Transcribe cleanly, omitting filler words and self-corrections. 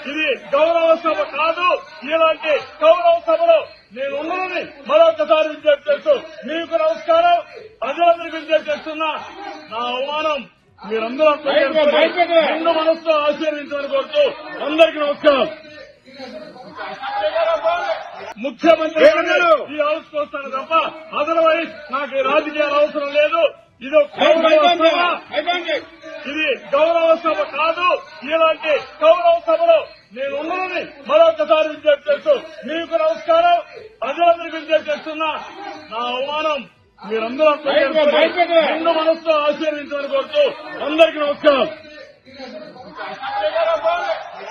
ఇది గౌరవ సభ కాదు. ఇలాంటి గౌరవ సభలో నేను ఉన్నానని మరొకసారి విజ్ఞప్తి చేస్తూ మీకు నమస్కారం. ప్రజలందరికీ విజ్ఞప్తి చేస్తున్నా. నా అవమానం మీరందరూ రెండు మనసుతో ఆశీర్వించాలని కోరుతూ అందరికీ నమస్కారం. ముఖ్యమంత్రి ఈ హౌస్ కు వస్తాను తప్ప అదర్వైజ్ నాకు ఈ రాజకీయాలు అవసరం లేదు. ఇది గౌరవ సభ కాదు. ఇలాంటి గౌరవ సభలో నేను ఉన్నానని మరొకసారి విజ్ఞప్తి చేస్తూ మీకు నమస్కారం. ప్రజలందరికీ విజ్ఞప్తి చేస్తున్నా. నా అవమానం మీరందరూ రెండు మనసుతో ఆశీర్వించాలని కోరుతూ అందరికీ నమస్కారం.